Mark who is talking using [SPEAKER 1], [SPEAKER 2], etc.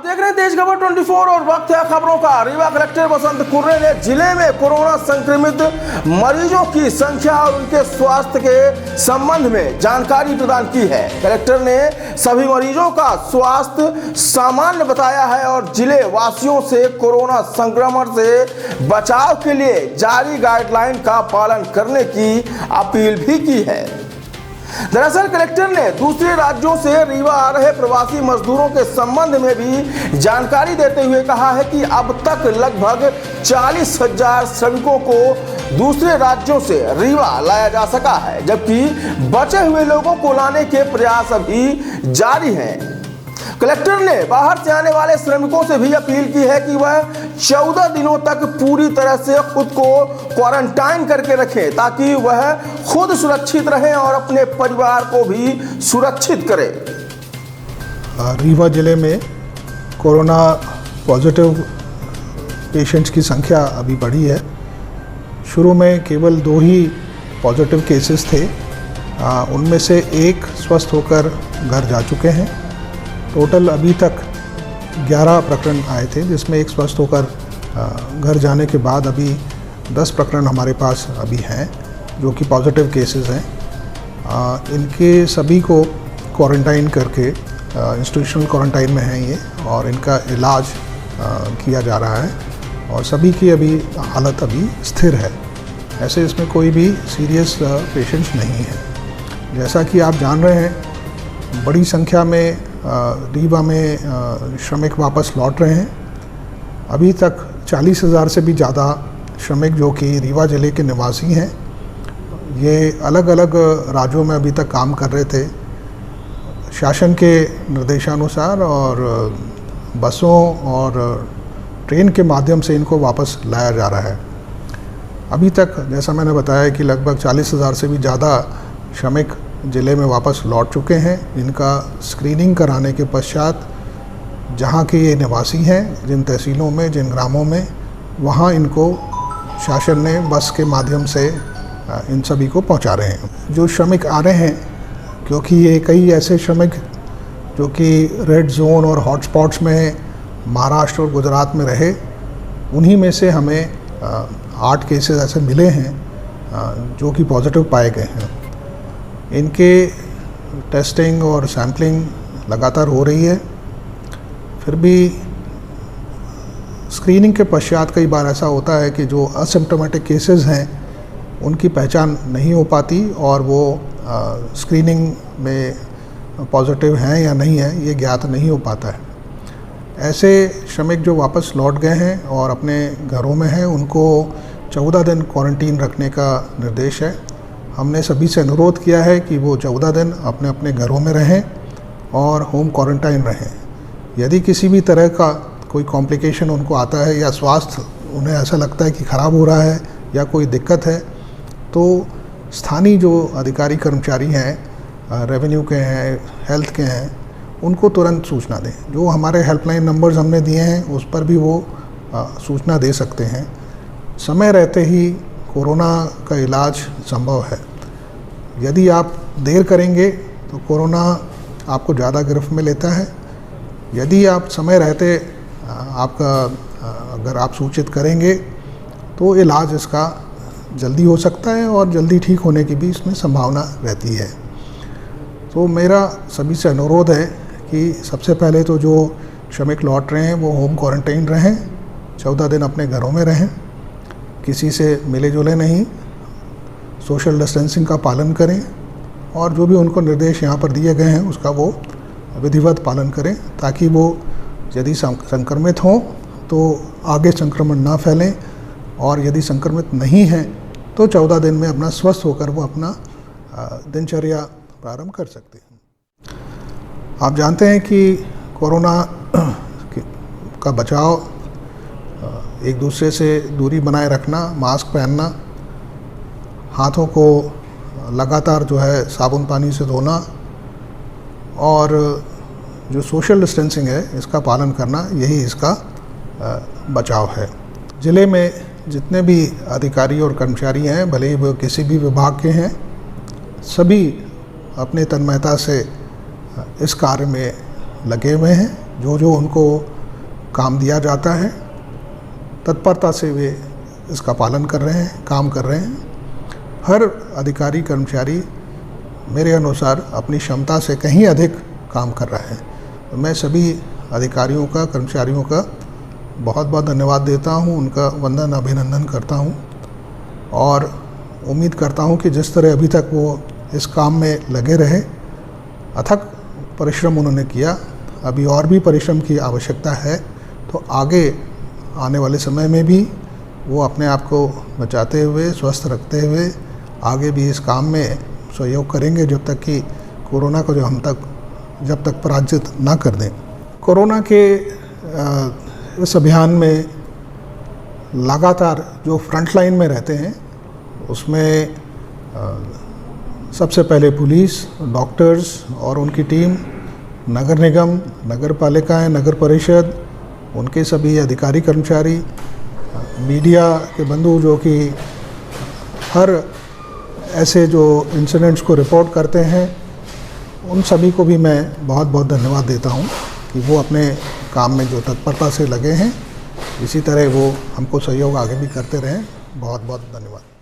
[SPEAKER 1] देख रहे हैं तेज खबर 24 और वक्त है खबरों का। रीवा कलेक्टर बसंत कुर्रे ने जिले में कोरोना संक्रमित मरीजों की संख्या और उनके स्वास्थ्य के संबंध में जानकारी प्रदान की है। कलेक्टर ने सभी मरीजों का स्वास्थ्य सामान्य बताया है और जिले वासियों से कोरोना संक्रमण से बचाव के लिए जारी गाइडलाइन का पालन करने की अपील भी की है। दरअसल कलेक्टर ने दूसरे राज्यों से रीवा आ रहे प्रवासी मजदूरों के संबंध में भी जानकारी देते हुए कहा है कि अब तक लगभग 40,000 श्रमिकों को दूसरे राज्यों से रीवा लाया जा सका है, जबकि बचे हुए लोगों को लाने के प्रयास अभी जारी हैं। कलेक्टर ने बाहर से आने वाले श्रमिकों से भी अपील की है कि वह 14 दिनों तक पूरी तरह से खुद को क्वारंटाइन करके रखें ताकि वह खुद सुरक्षित रहें और अपने परिवार को भी सुरक्षित करें।
[SPEAKER 2] रीवा जिले में कोरोना पॉजिटिव पेशेंट्स की संख्या अभी बढ़ी है। शुरू में केवल 2 ही पॉजिटिव केसेस थे, उनमें से एक स्वस्थ होकर घर जा चुके हैं। टोटल अभी तक 11 प्रकरण आए थे, जिसमें एक स्वस्थ होकर घर जाने के बाद अभी 10 प्रकरण हमारे पास अभी हैं जो कि पॉजिटिव केसेस हैं। इनके सभी को क्वारंटाइन करके इंस्टीट्यूशनल क्वारंटाइन में हैं ये, और इनका इलाज किया जा रहा है और सभी की अभी हालत अभी स्थिर है। ऐसे इसमें कोई भी सीरियस पेशेंट्स नहीं है। जैसा कि आप जान रहे हैं, बड़ी संख्या में रीवा में श्रमिक वापस लौट रहे हैं। अभी तक 40,000 से भी ज़्यादा श्रमिक जो कि रीवा ज़िले के निवासी हैं, ये अलग अलग राज्यों में अभी तक काम कर रहे थे। शासन के निर्देशानुसार और बसों और ट्रेन के माध्यम से इनको वापस लाया जा रहा है। अभी तक जैसा मैंने बताया कि लगभग 40,000 से भी ज़्यादा श्रमिक ज़िले में वापस लौट चुके हैं। इनका स्क्रीनिंग कराने के पश्चात जहाँ के ये निवासी हैं, जिन तहसीलों में, जिन ग्रामों में, वहाँ इनको शासन ने बस के माध्यम से इन सभी को पहुँचा रहे हैं। जो श्रमिक आ रहे हैं, क्योंकि ये कई ऐसे श्रमिक जो कि रेड जोन और हॉटस्पॉट्स में महाराष्ट्र और गुजरात में रहे, उन्हीं में से हमें 8 केसेस ऐसे मिले हैं जो कि पॉजिटिव पाए गए हैं। इनके टेस्टिंग और सैम्पलिंग लगातार हो रही है। फिर भी स्क्रीनिंग के पश्चात कई बार ऐसा होता है कि जो असिम्प्टोमेटिक केसेस हैं उनकी पहचान नहीं हो पाती और वो स्क्रीनिंग में पॉजिटिव हैं या नहीं है ये ज्ञात नहीं हो पाता है। ऐसे श्रमिक जो वापस लौट गए हैं और अपने घरों में हैं, उनको 14 दिन क्वारंटीन रखने का निर्देश है। हमने सभी से अनुरोध किया है कि वो 14 दिन अपने अपने घरों में रहें और होम क्वारंटाइन रहें। यदि किसी भी तरह का कोई कॉम्प्लिकेशन उनको आता है या स्वास्थ्य उन्हें ऐसा लगता है कि ख़राब हो रहा है या कोई दिक्कत है, तो स्थानीय जो अधिकारी कर्मचारी हैं, रेवेन्यू के हैं, हेल्थ के हैं, उनको तुरंत सूचना दें। जो हमारे हेल्पलाइन नंबर्स हमने दिए हैं उस पर भी वो सूचना दे सकते हैं। समय रहते ही कोरोना का इलाज संभव है। यदि आप देर करेंगे तो कोरोना आपको ज़्यादा गिरफ्त में लेता है। यदि आप समय रहते अगर आप सूचित करेंगे तो इलाज इसका जल्दी हो सकता है और जल्दी ठीक होने की भी इसमें संभावना रहती है। तो मेरा सभी से अनुरोध है कि सबसे पहले तो जो श्रमिक लौट रहे हैं वो होम क्वारंटाइन रहें, 14 दिन अपने घरों में रहें, किसी से मिले जुले नहीं, सोशल डिस्टेंसिंग का पालन करें और जो भी उनको निर्देश यहाँ पर दिए गए हैं उसका वो विधिवत पालन करें, ताकि वो यदि संक्रमित हों तो आगे संक्रमण ना फैलें, और यदि संक्रमित नहीं हैं तो 14 दिन में अपना स्वस्थ होकर वो अपना दिनचर्या प्रारंभ कर सकते हैं। आप जानते हैं कि कोरोना का बचाव, एक दूसरे से दूरी बनाए रखना, मास्क पहनना, हाथों को लगातार जो है साबुन पानी से धोना और जो सोशल डिस्टेंसिंग है इसका पालन करना, यही इसका बचाव है। ज़िले में जितने भी अधिकारी और कर्मचारी हैं, भले ही वो किसी भी विभाग के हैं, सभी अपने तन्मयता से इस कार्य में लगे हुए हैं जो जो उनको काम दिया जाता है तत्परता से वे इसका पालन कर रहे हैं, काम कर रहे हैं। हर अधिकारी कर्मचारी मेरे अनुसार अपनी क्षमता से कहीं अधिक काम कर रहा है। तो मैं सभी अधिकारियों का, कर्मचारियों का बहुत बहुत धन्यवाद देता हूं, उनका वंदन अभिनंदन करता हूं और उम्मीद करता हूं कि जिस तरह अभी तक वो इस काम में लगे रहे, अथक परिश्रम उन्होंने किया, अभी और भी परिश्रम की आवश्यकता है। तो आगे आने वाले समय में भी वो अपने आप को बचाते हुए, स्वस्थ रखते हुए आगे भी इस काम में सहयोग करेंगे जब तक कि कोरोना को जब तक पराजित ना कर दें। कोरोना के इस अभियान में लगातार जो फ्रंट लाइन में रहते हैं उसमें सबसे पहले पुलिस, डॉक्टर्स और उनकी टीम, नगर निगम, नगर पालिकाएँ, नगर परिषद, उनके सभी अधिकारी कर्मचारी, मीडिया के बंधु जो कि हर ऐसे जो इंसिडेंट्स को रिपोर्ट करते हैं, उन सभी को भी मैं बहुत बहुत धन्यवाद देता हूं कि वो अपने काम में जो तत्परता से लगे हैं, इसी तरह वो हमको सहयोग आगे भी करते रहें। बहुत बहुत धन्यवाद।